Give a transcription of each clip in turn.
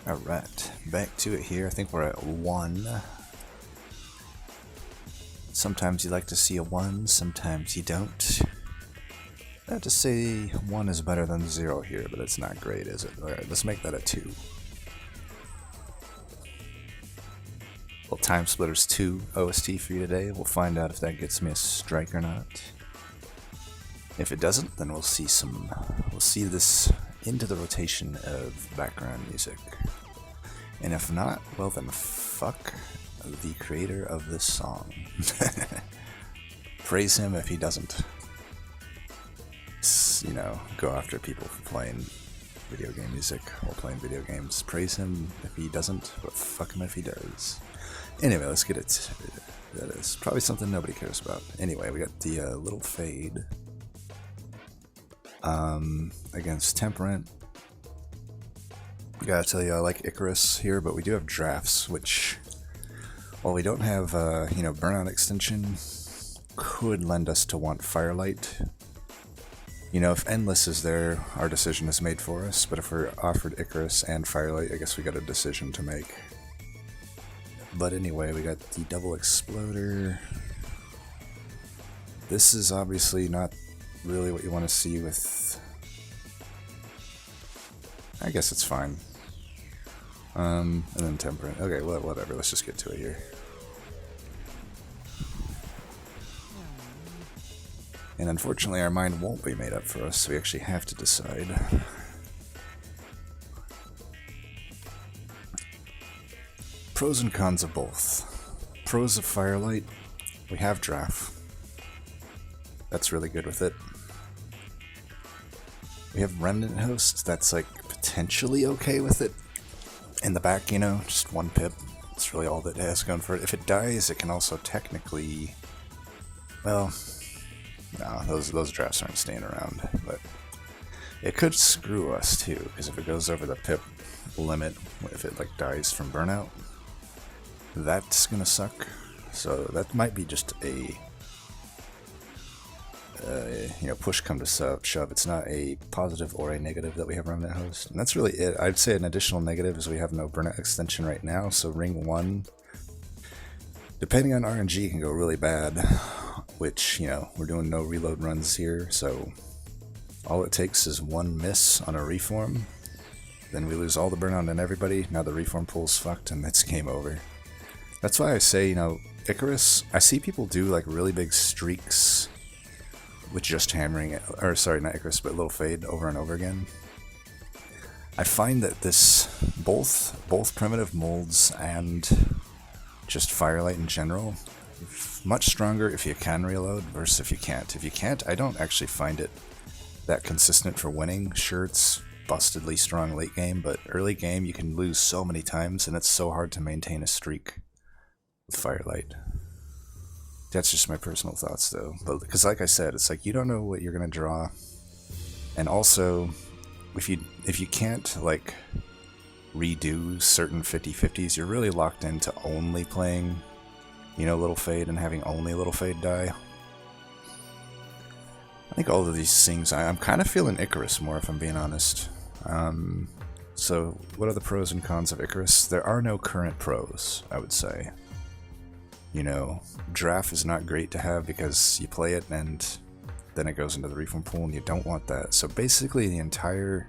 Alright, back to it here. I think we're at 1. Sometimes you like to see a 1, sometimes you don't. I have to say 1 is better than 0 here, but it's not great, is it? Alright, let's make that a 2. Well, Time Splitters 2 OST for you today. We'll find out if that gets me a strike or not. If it doesn't, then we'll see this into the rotation of background music. And if not, well then fuck the creator of this song. Praise him if he doesn't, you know, go after people for playing video game music or playing video games. Praise him if he doesn't, but fuck him if he does. Anyway, let's get it. That is probably something nobody cares about. Anyway, we got the little fade against Temperament. Gotta tell you, I like Icarus here, but we do have drafts, which, while we don't have, you know, burnout extension, could lend us to want Firelight. You know, if Endless is there, our decision is made for us, but if we're offered Icarus and Firelight, I guess we got a decision to make. But anyway, we got the double exploder. This is obviously not really what you want to see with... I guess it's fine. And then Temperate. Okay, well, whatever, let's just get to it here. And unfortunately our mind won't be made up for us, so we actually have to decide. Pros and cons of both. Pros of Firelight, we have Draft. That's really good with it. We have Remnant Host, that's like potentially okay with it. In the back, you know, just 1 pip. That's really all that it has going for it. If it dies, it can also technically... Well, no, those drafts aren't staying around, but it could screw us too, because if it goes over the pip limit, if it like dies from burnout, that's gonna suck. So that might be just a you know, push come to shove. It's not a positive or a negative that we have Remnant Host, and that's really it. I'd say an additional negative is we have no burnout extension right now, so ring 1, depending on RNG, can go really bad, which, you know, we're doing no reload runs here, so all it takes is 1 miss on a reform, then we lose all the burnout on everybody. Now the reform pool's fucked and it's game over. That's why I say, you know, Icarus, I see people do like really big streaks with just hammering it, or sorry, not Icarus, but Little Fade over and over again. I find that this, both primitive molds and just Firelight in general, much stronger if you can reload versus if you can't. If you can't, I don't actually find it that consistent for winning. Sure, it's bustedly strong late game, but early game you can lose so many times, and it's so hard to maintain a streak with Firelight. That's just my personal thoughts, though. But because, like I said, it's like you don't know what you're gonna draw, and also, if you can't like redo certain 50/50s, you're really locked into only playing, you know, Little Fade and having only Little Fade die. I think all of these things, I'm kind of feeling Icarus more, if I'm being honest. So, what are the pros and cons of Icarus? There are no current pros, I would say. You know, Draft is not great to have because you play it and then it goes into the reform pool and you don't want that. So basically the entire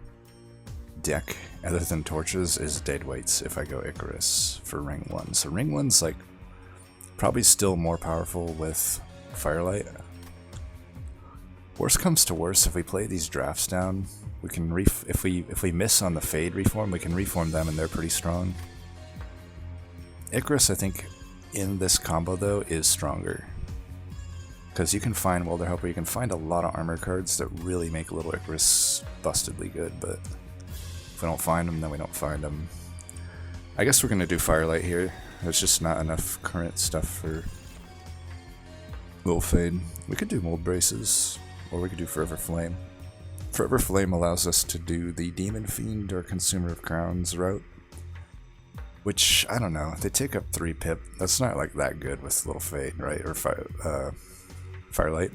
deck, other than Torches, is dead weights if I go Icarus for ring 1. So ring 1's like probably still more powerful with Firelight. Worst comes to worst, if we play these drafts down, we can if we miss on the Fade reform, we can reform them and they're pretty strong. Icarus, I think, in this combo though, is stronger. Because you can find Welder Helper, you can find a lot of armor cards that really make Little Icarus bustedly good, but if we don't find them, then we don't find them. I guess we're going to do Firelight here. There's just not enough current stuff for Little Fade. We could do Mold Braces, or we could do Forever Flame. Forever Flame allows us to do the Demon Fiend or Consumer of Crowns route, which, I don't know, they take up 3 pip. That's not like that good with Little Fade, right? Or Firelight.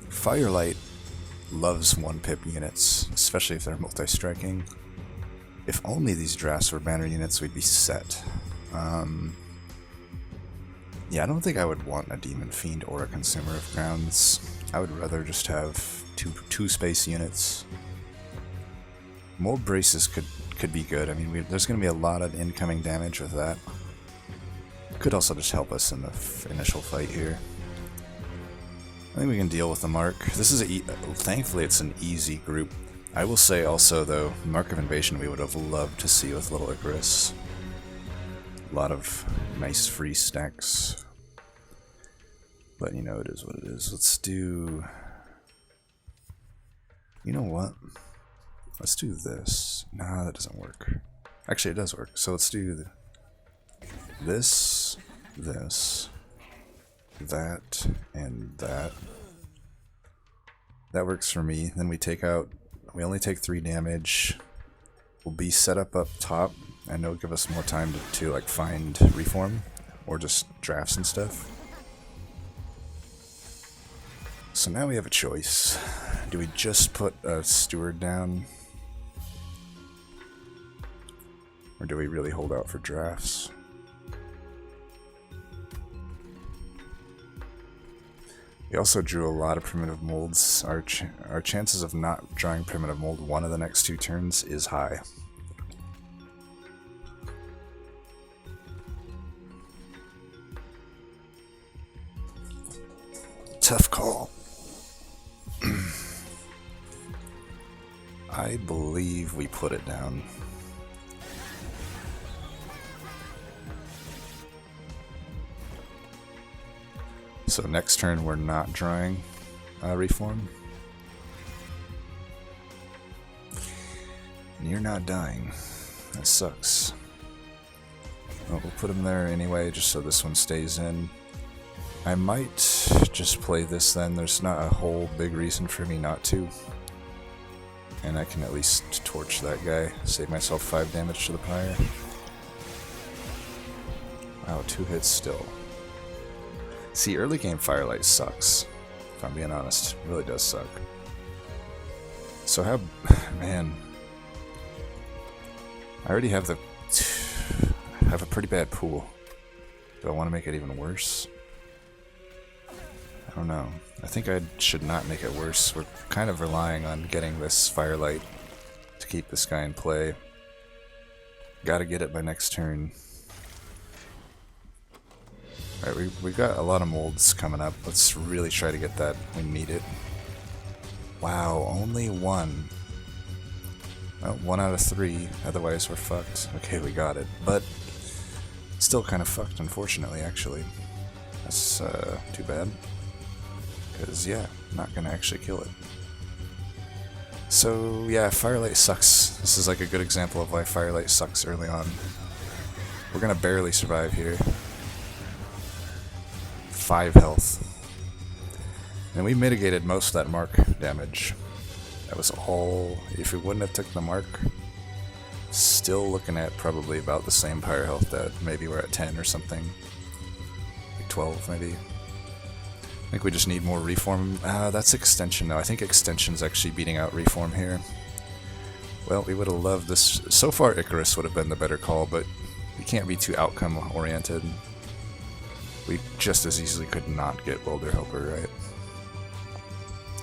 Firelight loves 1 pip units, especially if they're multi-striking. If only these drafts were banner units, we'd be set. Yeah, I don't think I would want a Demon Fiend or a Consumer of Crowns. I would rather just have two space units. Mold Braces could be good. I mean, there's going to be a lot of incoming damage with that. Could also just help us in the initial fight here. I think we can deal with the Mark. This is thankfully it's an easy group. I will say also though, Mark of Invasion we would have loved to see with Little Icarus. A lot of nice free stacks. But you know, it is what it is. Let's do... You know what? Let's do this. Nah, that doesn't work. Actually, it does work. So let's do this, that, and that. That works for me. Then we take out... We only take 3 damage. We'll be set up top, and it'll give us more time to like find reform or just drafts and stuff. So now we have a choice. Do we just put a steward down, or do we really hold out for drafts? We also drew a lot of primitive molds. Our chances of not drawing primitive mold one of the next 2 turns is high. Tough call. I believe we put it down. So next turn we're not drawing reform. And you're not dying. That sucks. Well, we'll put him there anyway, just so this one stays in. I might just play this then. There's not a whole big reason for me not to. And I can at least torch that guy. Save myself 5 damage to the pyre. Wow, 2 hits still. See, early game Firelight sucks, if I'm being honest. It really does suck. So how... Man. I already have I have a pretty bad pool. Do I want to make it even worse? I don't know. I think I should not make it worse. We're kind of relying on getting this Firelight to keep this guy in play. Gotta get it by next turn. Alright, we've got a lot of molds coming up. Let's really try to get that. We need it. Wow, only 1. Well, 1 out of 3. Otherwise we're fucked. Okay, we got it. But still kind of fucked, unfortunately, actually. That's too bad. Because, yeah, I'm not going to actually kill it. So, yeah, Firelight sucks. This is like a good example of why Firelight sucks early on. We're going to barely survive here. 5 health. And we mitigated most of that mark damage. That was all... If we wouldn't have took the mark, still looking at probably about the same pyre health that maybe we're at 10 or something. Like 12 maybe. I think we just need more reform. That's extension though. I think extension's actually beating out reform here. Well, we would have loved this. So far Icarus would have been the better call, but we can't be too outcome oriented. We just as easily could not get Welder Helper, right?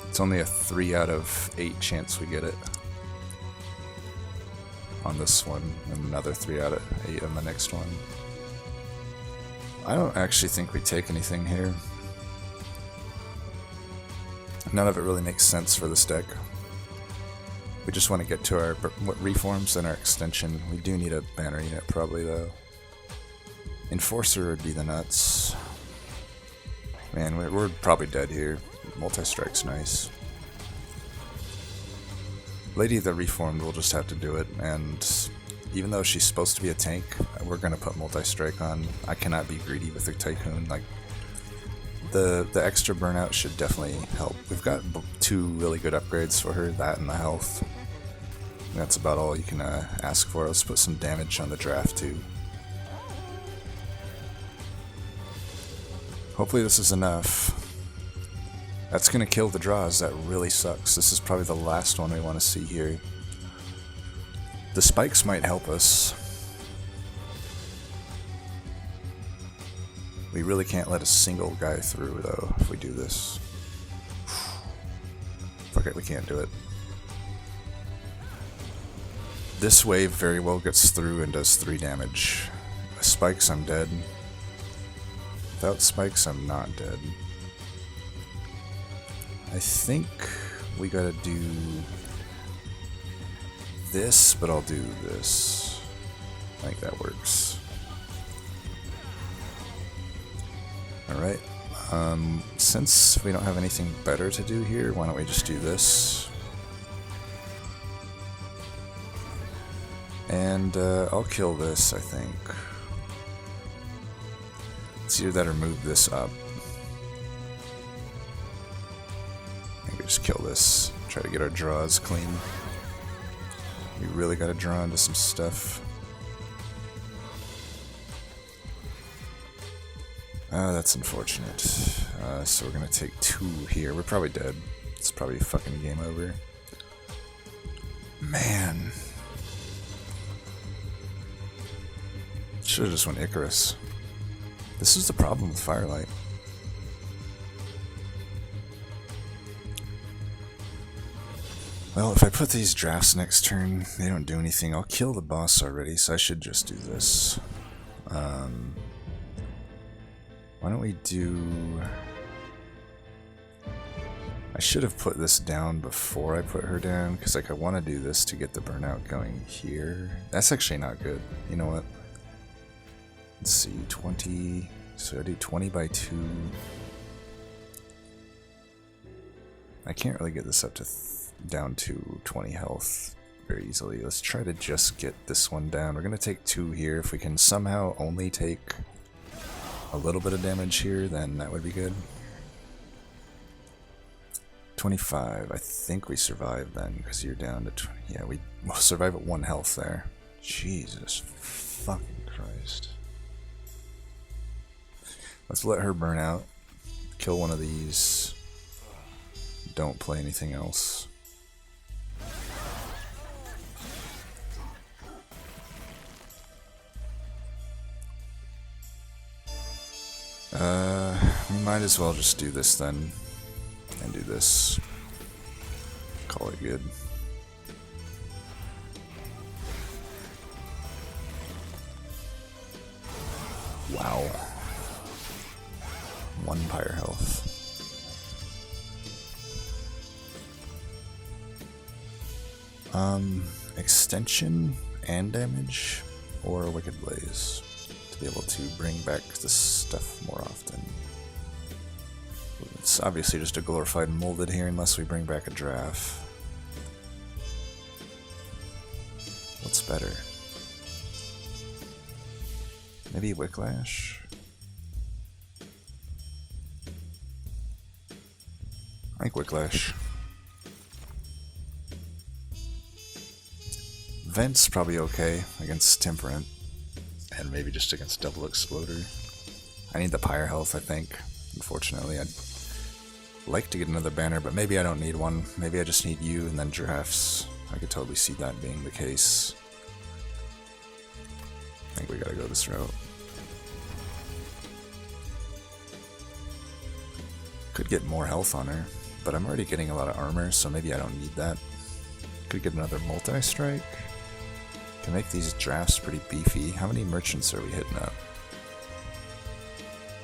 It's only a 3 out of 8 chance we get it on this one, and another 3 out of 8 on the next one. I don't actually think we take anything here. None of it really makes sense for this deck. We just want to get to our reforms and our extension. We do need a banner unit probably though. Enforcer would be the nuts. Man, we're probably dead here. Multi-strike's nice. Lady the Reformed will just have to do it, and even though she's supposed to be a tank, we're gonna put multi-strike on. I cannot be greedy with the Tycoon. Like, the extra burnout should definitely help. We've got 2 really good upgrades for her, that and the health. And that's about all you can ask for. Let's put some damage on the draft too. Hopefully this is enough. That's gonna kill the draws. That really sucks. This is probably the last one we want to see here. The spikes might help us. We really can't let a single guy through, though, if we do this. Fuck it, we can't do it. This wave very well gets through and does 3 damage. With spikes, I'm dead. Without spikes, I'm not dead. I think we gotta do this, but I'll do this. I think that works. Alright. Since we don't have anything better to do here, why don't we just do this? And I'll kill this, I think. It's either that or move this up. I think we just kill this. Try to get our draws clean. We really gotta draw into some stuff. That's unfortunate. So we're gonna take 2 here. We're probably dead. It's probably a fucking game over. Man. Should've just went Icarus. This is the problem with Firelight. Well, if I put these drafts next turn, they don't do anything. I'll kill the boss already, so I should just do this. Why don't we do... I should have put this down before I put her down, because like I want to do this to get the burnout going here. That's actually not good. You know what? Let's see, 20... So I do 20 by 2. I can't really get this up to down to 20 health very easily. Let's try to just get this one down. We're going to take 2 here. If we can somehow only take a little bit of damage here, then that would be good. 25. I think we survive then, because you're down to 20. Yeah, we'll survive at 1 health there. Jesus fucking Christ. Let's let her burn out. Kill one of these. Don't play anything else. We might as well just do this then. And do this. Call it good. Wow. 1 pyre health. Extension and damage, or Wicked Blaze to be able to bring back this stuff more often. It's obviously just a glorified molded here unless we bring back a draft. What's better? Maybe Wicklash? I think Wicklash. Vent's probably okay against Temperament, and maybe just against Double Exploder. I need the pyre health, I think. Unfortunately, I'd like to get another banner, but maybe I don't need one. Maybe I just need you and then drafts. I could totally see that being the case. I think we gotta go this route. Could get more health on her, but I'm already getting a lot of armor, so maybe I don't need that. Could get another multi-strike. Can make these drafts pretty beefy. How many merchants are we hitting up?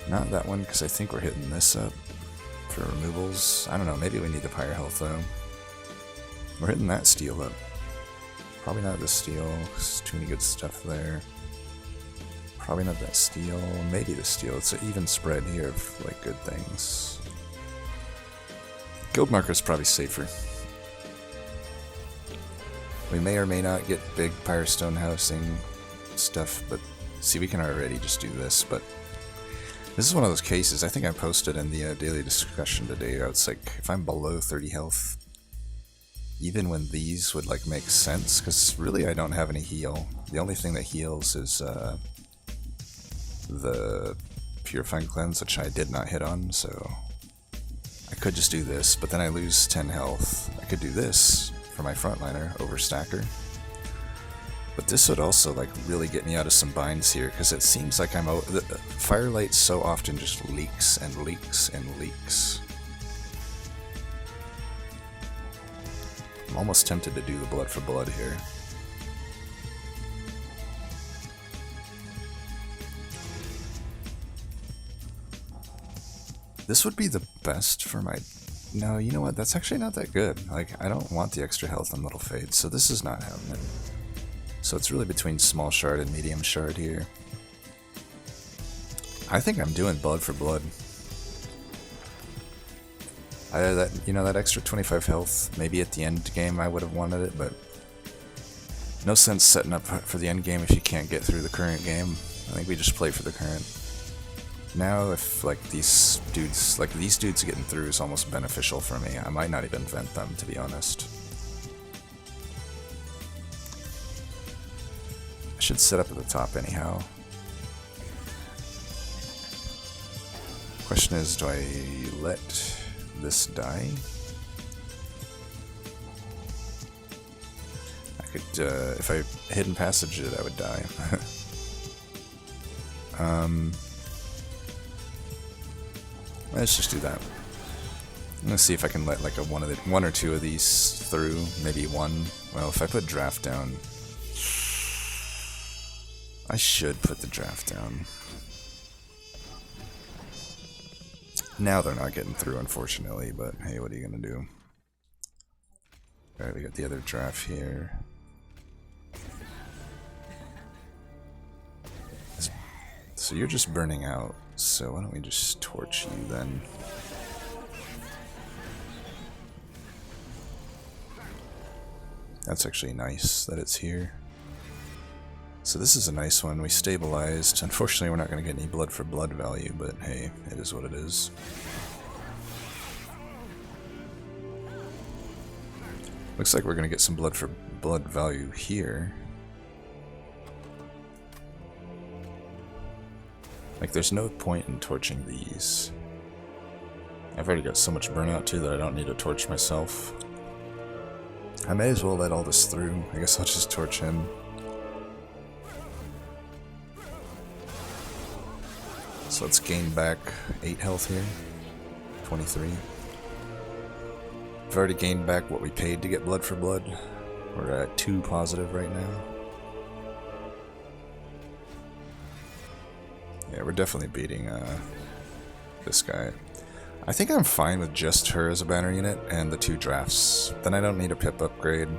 Not that one, because I think we're hitting this up for removals. I don't know, maybe we need the pyre health though. We're hitting that steel up. Probably not the steel, there's too many good stuff there. Probably not that steel, maybe the steel. It's an even spread here of like good things. Guild marker's probably safer. We may or may not get big Pyrestone housing stuff, but see, we can already just do this, but this is one of those cases, I think I posted in the daily discussion today, it's like, if I'm below 30 health, even when these would like make sense, because really I don't have any heal. The only thing that heals is the Purifying Cleanse, which I did not hit on, so I could just do this, but then I lose 10 health. I could do this for my frontliner over Stacker. But this would also like really get me out of some binds here, because it seems like I'm out. Firelight so often just leaks and leaks and leaks. I'm almost tempted to do the blood for blood here. This would be the best for my... No, you know what? That's actually not that good. Like, I don't want the extra health on Little Fade, so this is not happening. So it's really between small shard and medium shard here. I think I'm doing blood for blood. That extra 25 health, maybe at the end game I would have wanted it, but no sense setting up for the end game if you can't get through the current game. I think we just play for the current. Now, if like these dudes getting through is almost beneficial for me, I might not even vent them, to be honest. I should set up at the top anyhow. Question is, do I let this die? I could, if I hidden passage it, I would die. Let's just do that. I'm gonna see if I can let like one or two of these through, maybe one. Well, if I put draft down, I should put the draft down. Now they're not getting through, unfortunately, but hey, what are you gonna do? Alright, we got the other draft here. So you're just burning out, so why don't we just torch you then? That's actually nice that it's here. So this is a nice one. We stabilized. Unfortunately, we're not going to get any blood for blood value, but hey, it is what it is. Looks like we're going to get some blood for blood value here. Like, there's no point in torching these. I've already got so much burnout too that I don't need to torch myself. I may as well let all this through. I guess I'll just torch him. So let's gain back 8 health here. 23. I've already gained back what we paid to get blood for blood. We're at 2 positive right now. Yeah, we're definitely beating this guy. I think I'm fine with just her as a banner unit and the 2 drafts. Then I don't need a pip upgrade.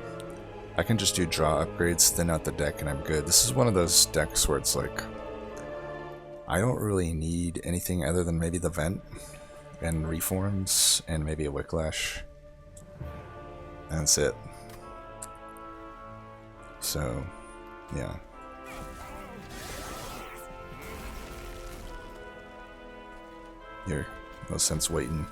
I can just do draw upgrades, thin out the deck, and I'm good. This is one of those decks where it's like, I don't really need anything other than maybe the vent and reforms and maybe a Wicklash. And that's it. So, yeah. Here, no sense waiting.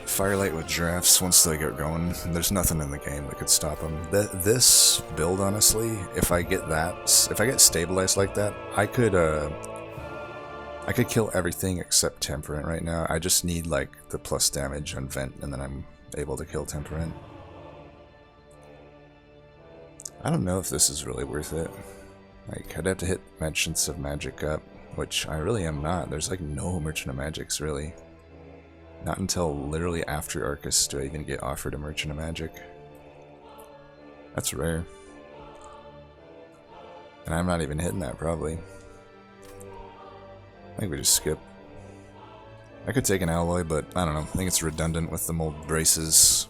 Firelight with drafts once they get going. There's nothing in the game that could stop them. This build, honestly, if I get stabilized like that, I could kill everything except Temperament right now. I just need like the plus damage on Vent, and then I'm able to kill Temperament. I don't know if this is really worth it. Like, I'd have to hit Merchants of Magic up, which I really am not. There's like no Merchant of Magics, really. Not until literally after Arcus do I even get offered a Merchant of Magic. That's rare. And I'm not even hitting that, probably. I think we just skip. I could take an alloy, but I don't know. I think it's redundant with the mold braces.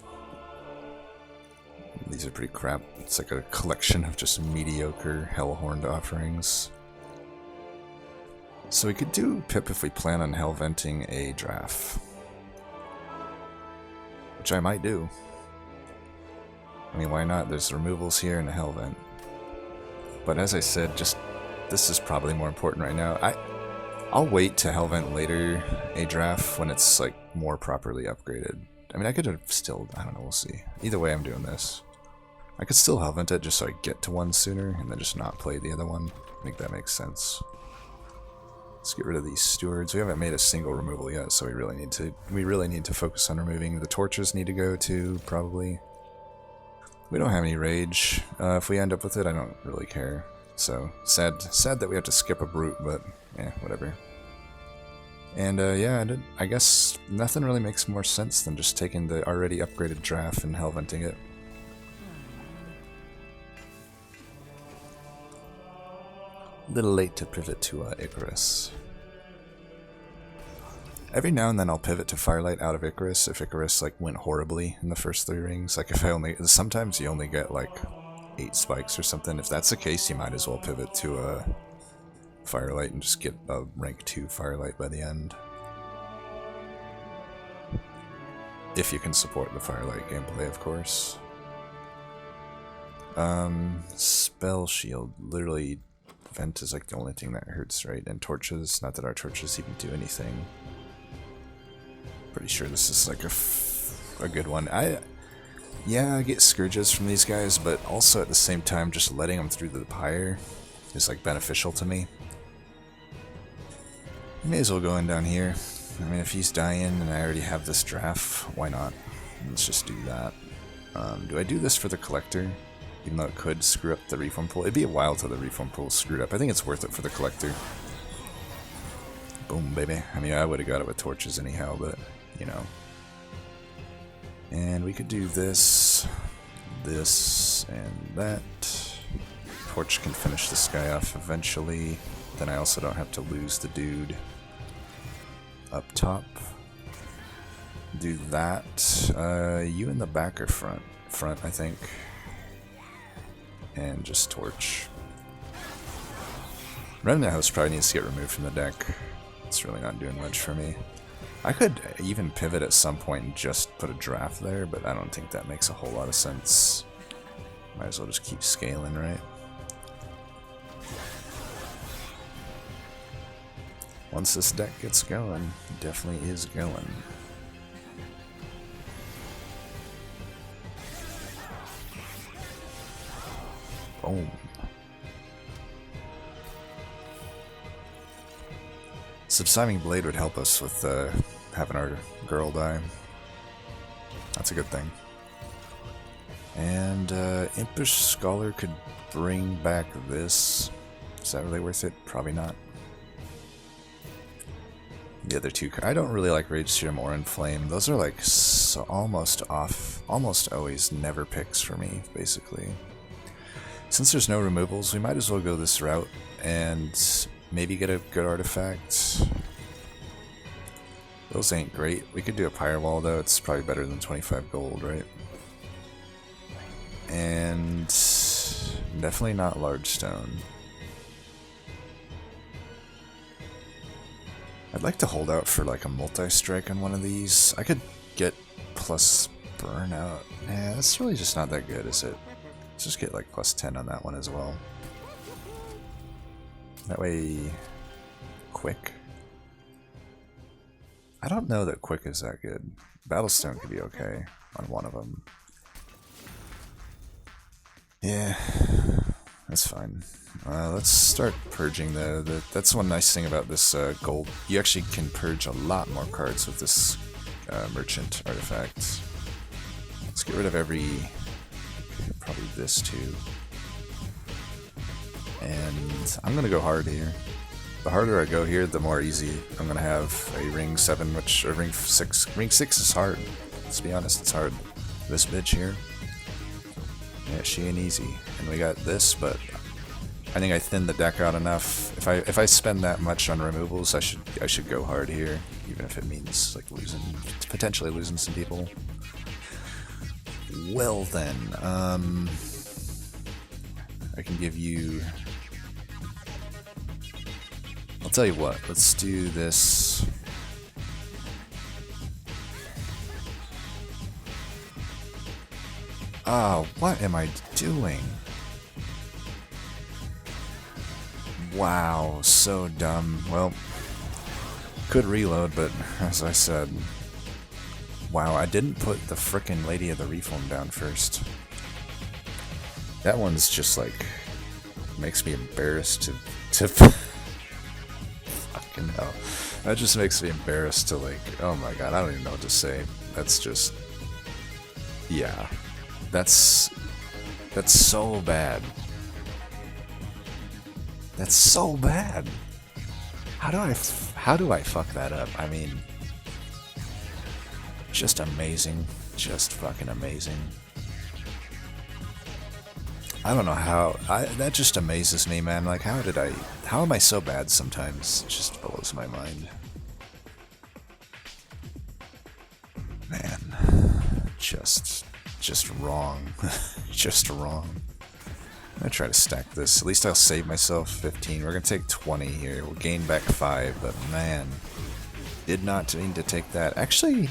These are pretty crap. It's like a collection of just mediocre Hellhorned offerings. So we could do Pip if we plan on Hell Venting a draft. Which I might do. I mean, why not? There's removals here and a Hell Vent. But as I said, just this is probably more important right now. I'll wait to Hell Vent later a draft when it's like more properly upgraded. I mean, I could have still, I don't know, we'll see. Either way, I'm doing this. I could still Hell Vent it just so I get to one sooner and then just not play the other one. I think that makes sense. Let's get rid of these stewards. We haven't made a single removal yet, so we really need to focus on removing. The torches need to go too, probably. We don't have any rage. If we end up with it, I don't really care. So sad that we have to skip a brute, but yeah, whatever. And yeah, I guess nothing really makes more sense than just taking the already upgraded draft and hellventing it. A little late to pivot to Icarus. Every now and then I'll pivot to Firelight out of Icarus if Icarus like went horribly in the first 3 rings. Like sometimes you only get like 8 spikes or something. If that's the case, you might as well pivot to Firelight and just get a rank 2 Firelight by the end. If you can support the Firelight gameplay, of course. Spell Shield, literally Vent is like the only thing that hurts, right? And torches, not that our torches even do anything. Pretty sure this is like a good one. Yeah, I get Scourges from these guys, but also at the same time, just letting them through the pyre is like beneficial to me. May as well go in down here. I mean, if he's dying and I already have this draft, why not? Let's just do that. Do I do this for the collector? Even though it could screw up the reform pool. It'd be a while till the reform pool is screwed up. I think it's worth it for the collector. Boom, baby. I mean, I would have got it with torches anyhow, but, you know. And we could do this, and that. Torch can finish this guy off eventually. Then I also don't have to lose the dude up top. Do that. You in the back or front? Front, I think. And just torch. Remnant House probably needs to get removed from the deck. It's really not doing much for me. I could even pivot at some point and just put a draft there, but I don't think that makes a whole lot of sense. Might as well just keep scaling, right? Once this deck gets going, it definitely is going. Boom. Subsiding Blade would help us with having our girl die. That's a good thing. And Impish Scholar could bring back this. Is that really worth it? Probably not. The other two, I don't really like Rage Serum or Inflame. Those are like almost always never picks for me, basically. Since there's no removals, we might as well go this route and maybe get a good artifact. Those ain't great. We could do a Pyre Wall though, it's probably better than 25 gold, right? And definitely not Large Stone. I'd like to hold out for like a multi-strike on one of these. I could get plus burnout. Nah, that's really just not that good, is it? Let's just get like plus 10 on that one as well. That way, quick. I don't know that quick is that good. Battlestone could be okay on one of them. Yeah, that's fine. Let's start purging that's one nice thing about this gold. You actually can purge a lot more cards with this merchant artifact. Let's get rid of probably this too. And I'm gonna go hard here. The harder I go here, the more easy I'm gonna have a ring 7, or ring 6. Ring 6 is hard. Let's be honest, it's hard. This bitch here. Yeah, she ain't easy. And we got this, but I think I thinned the deck out enough. If I spend that much on removals, I should go hard here, even if it means like potentially losing some people. Well then, I can give you. I'll tell you what. Let's do this. Oh, what am I doing? Wow, so dumb. Well, could reload, but as I said, wow, I didn't put the frickin' Lady of the Reform down first. That one's just like makes me embarrassed to fucking know. That just makes me embarrassed to like, oh my god, I don't even know what to say. That's just, yeah. That's so bad. That's so bad. How do I fuck that up? I mean, just amazing. Just fucking amazing. I don't know how, that just amazes me, man. Like, how am I so bad sometimes? It just blows my mind. Man, just wrong. Just wrong. I'm gonna try to stack this. At least I'll save myself 15. We're gonna take 20 here. We'll gain back 5, but man, did not mean to take that. Actually,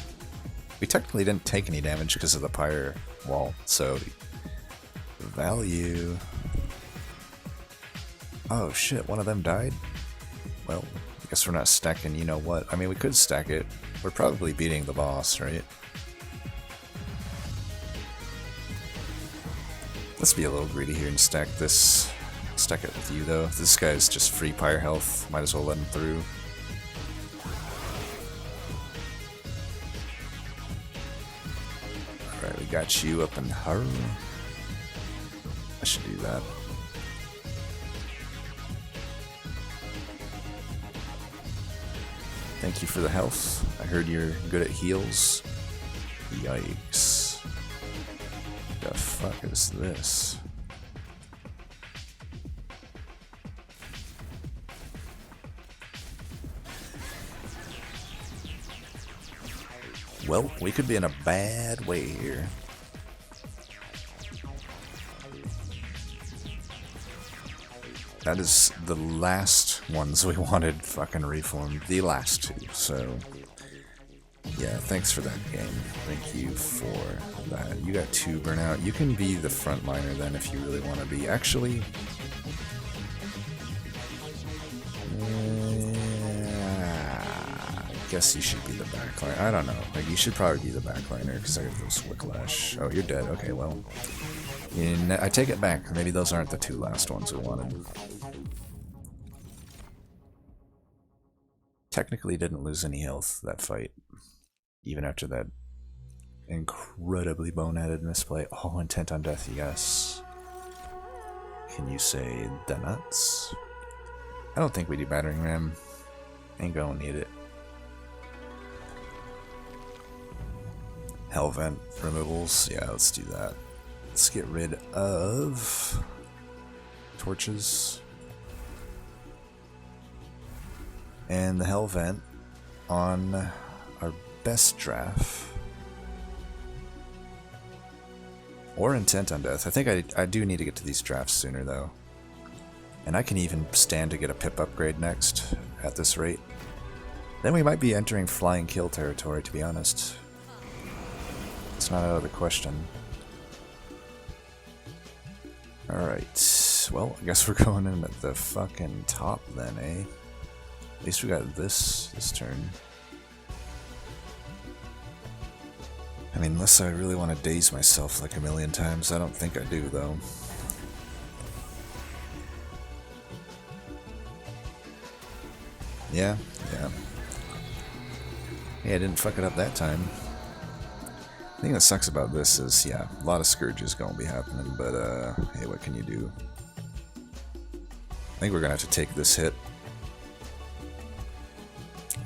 we technically didn't take any damage because of the pyre wall, so value. Oh shit, one of them died? Well, I guess we're not stacking, you know what? I mean, we could stack it. We're probably beating the boss, right? Let's be a little greedy here and stack this. Stack it with you though. This guy's just free pyre health. Might as well let him through. Alright, we got you up in her. I should do that. Thank you for the health. I heard you're good at heals. Yikes. The fuck is this? Well, we could be in a bad way here. That is the last ones we wanted fucking reformed. The last two, so yeah, thanks for that game. Thank you for that. You got 2 burnout. You can be the frontliner then if you really want to be. Actually, I guess you should be the backliner. I don't know. Like, you should probably be the backliner because I got those whiplash. Oh, you're dead. Okay, well, I take it back. Maybe those aren't the 2 last ones we wanted. Technically didn't lose any health that fight, even after that incredibly boneheaded misplay. Oh, intent on death, yes. Can you say the nuts? I don't think we do battering ram. Ain't gonna need it. Hell vent removals, yeah, let's do that. Let's get rid of torches. And the hell vent on our best draft. Or intent on death. I think I do need to get to these drafts sooner though. And I can even stand to get a pip upgrade next at this rate. Then we might be entering flying kill territory, to be honest. It's not out of the question. Alright. Well, I guess we're going in at the fucking top then, eh? At least we got this turn. I mean, unless I really want to daze myself like a million times, I don't think I do, though. Yeah. Hey, I didn't fuck it up that time. The thing that sucks about this is, yeah, a lot of scourges gonna be happening, but, hey, what can you do? I think we're gonna have to take this hit.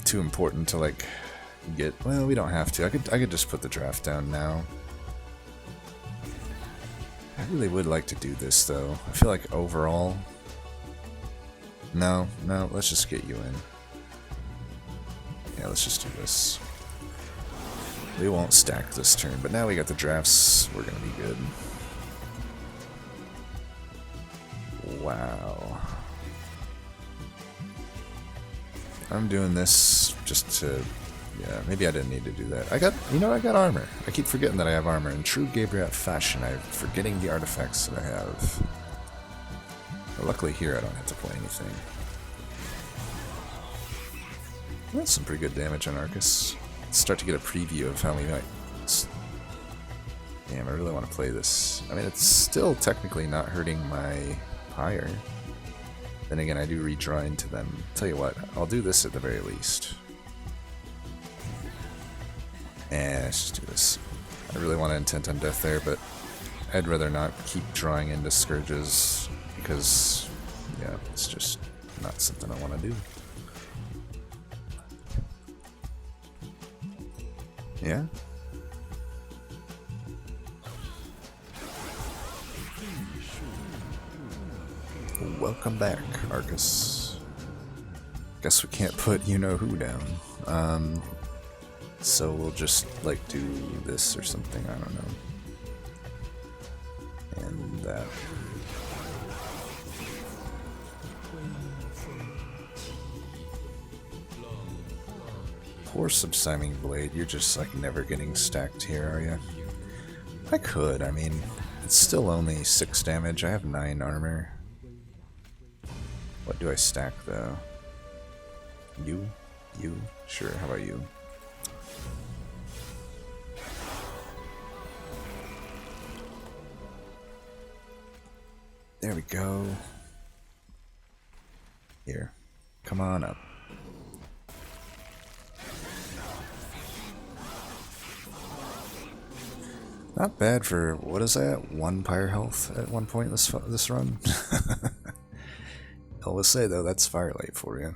Too important to, like, get... Well, we don't have to. I could just put the draft down now. I really would like to do this, though. I feel like overall... No, let's just get you in. Yeah, let's just do this. We won't stack this turn, but now we got the drafts. We're gonna be good. Wow. I'm doing this just to... Yeah, maybe I didn't need to do that. I got armor. I keep forgetting that I have armor. In true Gabriot fashion, I'm forgetting the artifacts that I have. But luckily here I don't have to play anything. That's some pretty good damage on Arcus. Let's start to get a preview of how we might... Damn, I really want to play this. I mean, it's still technically not hurting my pyre. Then again, I do redraw into them. Tell you what, I'll do this at the very least. And let's just do this. I really want to intent on death there, but I'd rather not keep drawing into Scourges because, yeah, it's just not something I want to do. Yeah? Welcome back, Arcus. Guess we can't put you-know-who down. So we'll just, like, do this or something, I don't know. And that. Poor Subsiding Blade, you're just, like, never getting stacked here, are you? I could, I mean, it's still only 6 damage, I have 9 armor. What do I stack, though? You? You? Sure, how about you? There we go. Here. Come on up. Not bad for, what is that? 1 pyre health at one point this run? I will say, though, that's Firelight for you.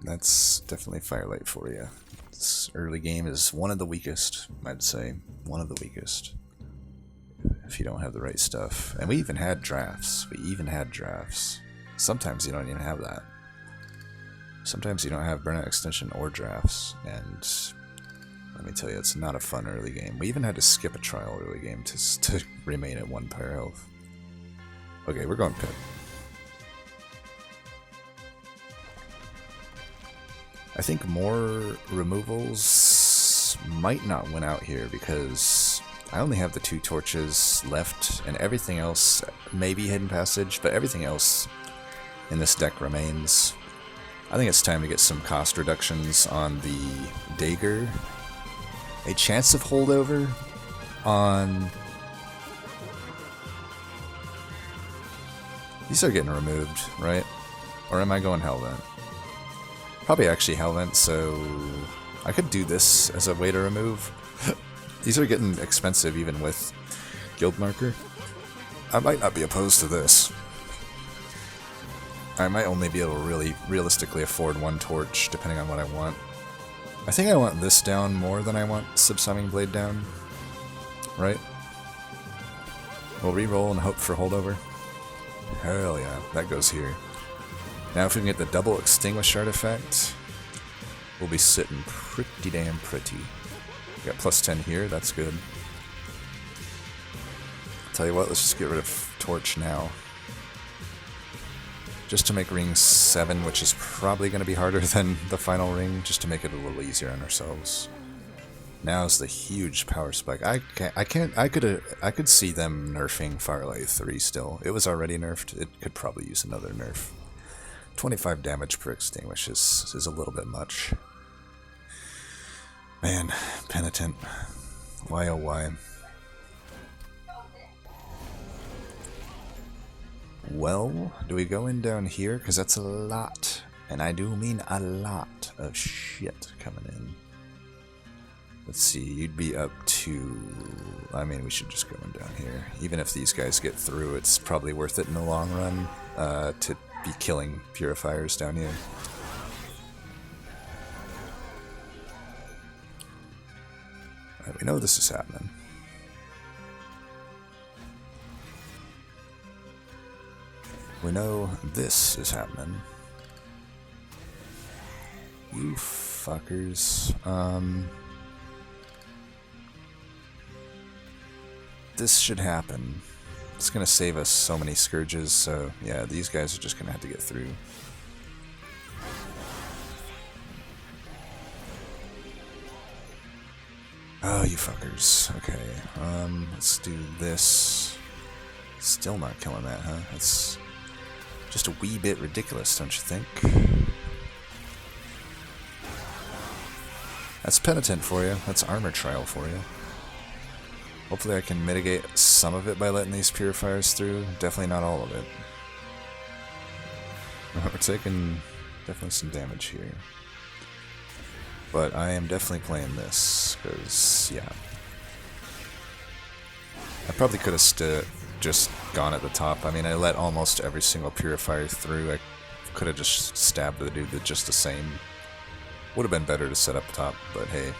That's definitely Firelight for you. This early game is one of the weakest, I'd say. One of the weakest. If you don't have the right stuff. And we even had drafts. Sometimes you don't even have that. Sometimes you don't have Burnout Extension or drafts. And let me tell you, it's not a fun early game. We even had to skip a trial early game to remain at 1 pyre health. Okay, we're going pit. I think more removals might not win out here because I only have the 2 torches left and everything else, maybe Hidden Passage, but everything else in this deck remains. I think it's time to get some cost reductions on the Dagger. A chance of holdover on... These are getting removed, right? Or am I going Hellvent? Probably actually Hellvent, so I could do this as a way to remove. These are getting expensive even with Guild Marker. I might not be opposed to this. I might only be able to really realistically afford 1 torch depending on what I want. I think I want this down more than I want Subsiding Blade down. Right? We'll reroll and hope for holdover. Hell yeah, that goes here. Now if we can get the double Extinguish artifact, we'll be sitting pretty damn pretty. We got plus 10 here, that's good. Tell you what, let's just get rid of Torch now. Just to make ring 7, which is probably going to be harder than the final ring, just to make it a little easier on ourselves. Now's the huge power spike. I could see them nerfing Firelight 3 still. It was already nerfed. It could probably use another nerf. 25 damage per Extinguish is a little bit much. Man, Penitent. Why oh why? Well, do we go in down here? Because that's a lot, and I do mean a lot of shit coming in. Let's see, you'd be up to... I mean, we should just go in down here. Even if these guys get through, it's probably worth it in the long run to be killing Purifiers down here. Alright, we know this is happening. We know this is happening. You fuckers. This should happen. It's gonna save us so many Scourges, so yeah, these guys are just gonna have to get through. Oh, you fuckers. Okay, let's do this. Still not killing that, huh? That's just a wee bit ridiculous, don't you think? That's Penitent for you. That's Armor Trial for you. Hopefully I can mitigate some of it by letting these Purifiers through. Definitely not all of it. We're taking definitely some damage here. But I am definitely playing this, because, yeah. I probably could have just gone at the top. I mean, I let almost every single purifier through. I could have just stabbed the dude just the same. Would have been better to set up top, but hey.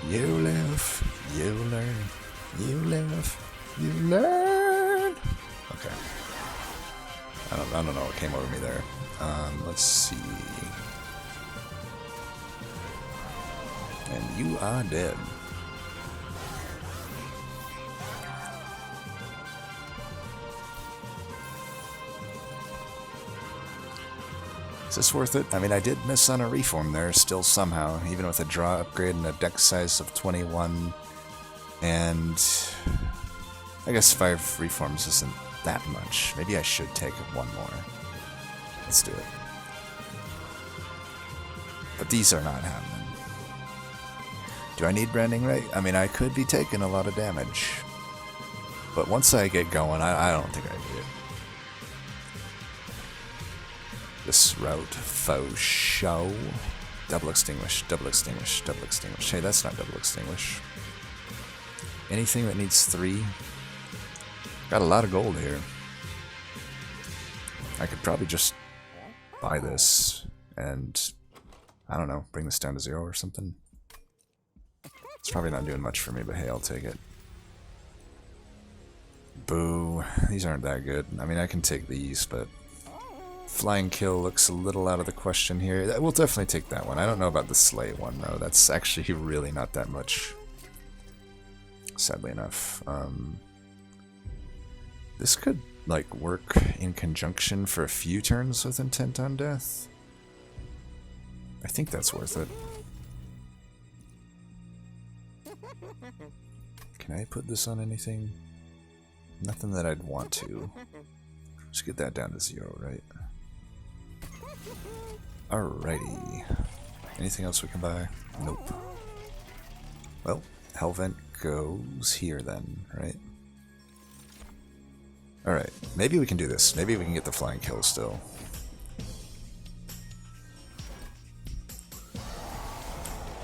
You live, you learn, you live, you learn. Okay. I don't know what came over me there. Let's see. And you are dead. Is this worth it? I mean, I did miss on a reform there, still somehow, even with a draw upgrade and a deck size of 21. And I guess 5 reforms isn't that much. Maybe I should take one more. Let's do it. But these are not happening. Do I need branding right? I mean, I could be taking a lot of damage. But once I get going, I don't think I need it. This route, faux show. Double extinguish, double extinguish, double extinguish. Hey, that's not double extinguish. Anything that needs 3. Got a lot of gold here. I could probably just buy this and, I don't know, bring this down to 0 or something. It's probably not doing much for me, but hey, I'll take it. Boo. These aren't that good. I mean, I can take these, but flying kill looks a little out of the question here. We'll definitely take that one. I don't know about the slay one, though. That's actually really not that much. Sadly enough. This could, like, work in conjunction for a few turns with Intent on Death. I think that's worth it. Can I put this on anything? Nothing that I'd want to. Just get that down to 0, right? Alrighty. Anything else we can buy? Nope. Well, Hellvent goes here then, right? Alright, maybe we can do this. Maybe we can get the flying kill still.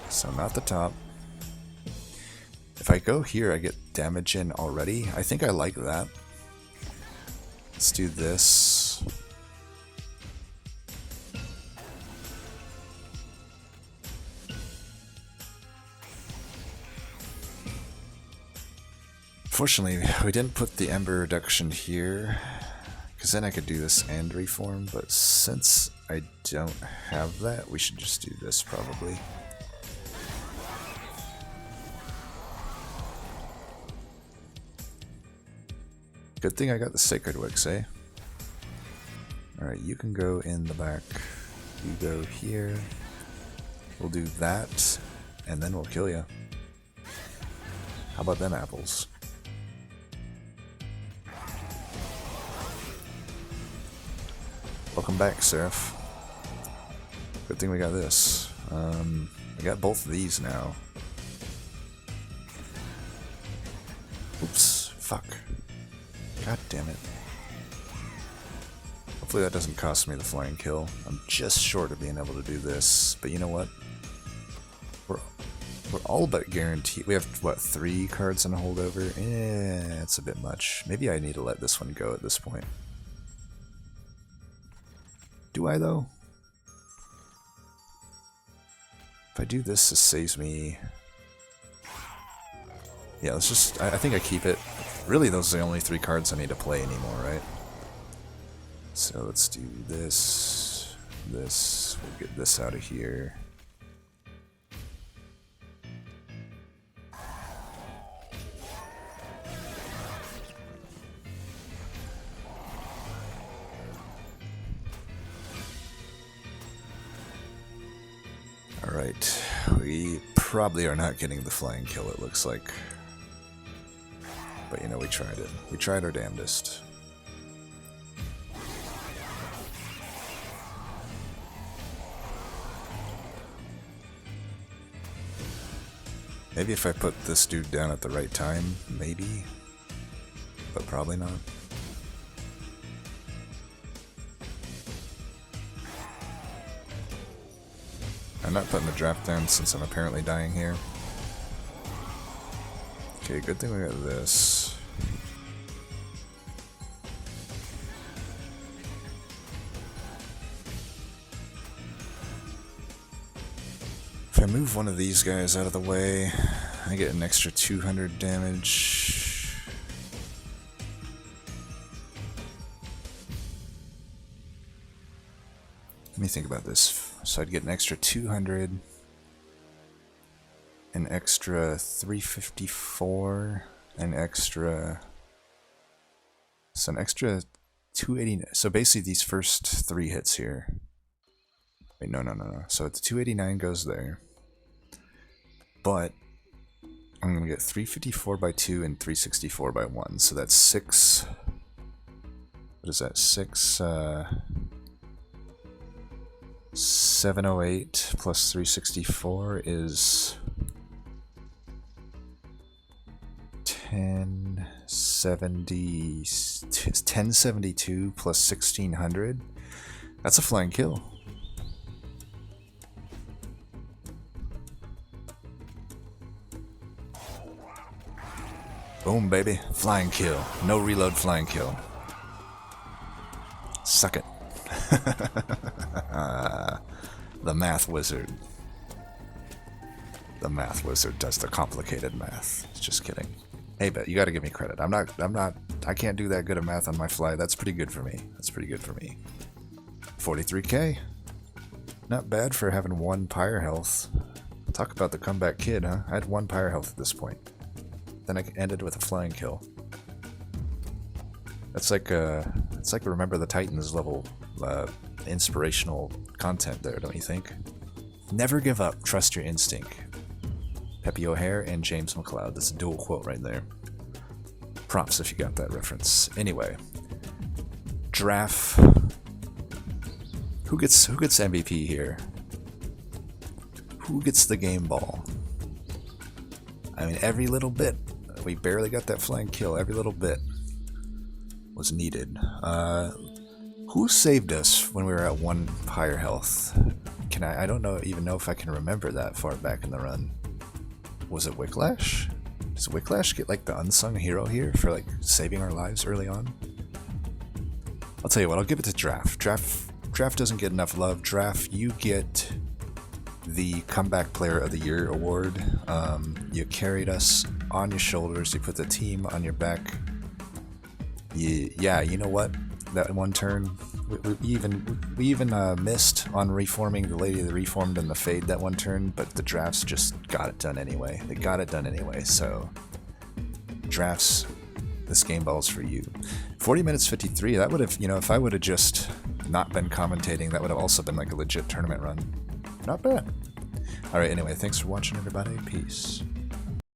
So not the top. If I go here, I get damage in already. I think I like that. Let's do this. Fortunately, we didn't put the Ember reduction here, because then I could do this and reform, but since I don't have that, we should just do this probably. Good thing I got the Sacred Wicks, eh? Alright, you can go in the back. You go here. We'll do that, and then we'll kill you. How about them apples? Welcome back, Seraph. Good thing we got this. We got both of these now. Oops, fuck. God damn it. Hopefully that doesn't cost me the flying kill. I'm just short of being able to do this, but you know what? We're all but guaranteed. We have, what, 3 cards in a holdover? Eh, it's a bit much. Maybe I need to let this one go at this point. Do I, though? If I do this, this saves me... Yeah, let's just... I think I keep it. Really, those are the only 3 cards I need to play anymore, right? So let's do this. This. We'll get this out of here. Alright, we probably are not getting the flying kill, it looks like. But you know, we tried it. We tried our damnedest. Maybe if I put this dude down at the right time, maybe. But probably not. I'm not putting the draft down since I'm apparently dying here. Okay, good thing we got this. If I move one of these guys out of the way, I get an extra 200 damage. Let me think about this. So I'd get an extra 200, an extra 354, an extra... So an extra 280. So basically these first 3 hits here. Wait, no. So it's 289 goes there. But I'm going to get 354 by 2 and 364 by 1. So that's 6. What is that? 708 plus 364 is 1072 plus 1600. That's a flying kill. Boom, baby. Flying kill. No reload, flying kill. Suck it. The math wizard. The math wizard does the complicated math. Just kidding. Hey, but you gotta give me credit. I can't do that good at math on my fly. That's pretty good for me. 43k. Not bad for having 1 pyre health. Talk about the comeback kid, huh? I had 1 pyre health at this point. Then I ended with a flying kill. It's like Remember the Titans level inspirational content there, don't you think? Never give up, trust your instinct. Pepe O'Hare and James McLeod. That's a dual quote right there. Props if you got that reference. Anyway, draft. Who gets MVP here? Who gets the game ball? I mean, every little bit. We barely got that flying kill. Every little bit was needed. Who saved us when we were at 1 pyre health? I don't even know if I can remember that far back in the run. Was it Wicklash? Does Wicklash get like the unsung hero here for like saving our lives early on? I'll tell you what, I'll give it to Draft. Draft doesn't get enough love. Draft, you get the Comeback Player of the Year award. You carried us on your shoulders. You put the team on your back. Yeah, you know what? That one turn, we even missed on reforming the Lady of the Reformed and the Fade that one turn, but the Drafts just got it done anyway. They got it done anyway, so Drafts, this game ball's for you. 40 minutes 53, that would have, if I would have just not been commentating, that would have also been like a legit tournament run. Not bad. Alright, anyway, thanks for watching, everybody. Peace.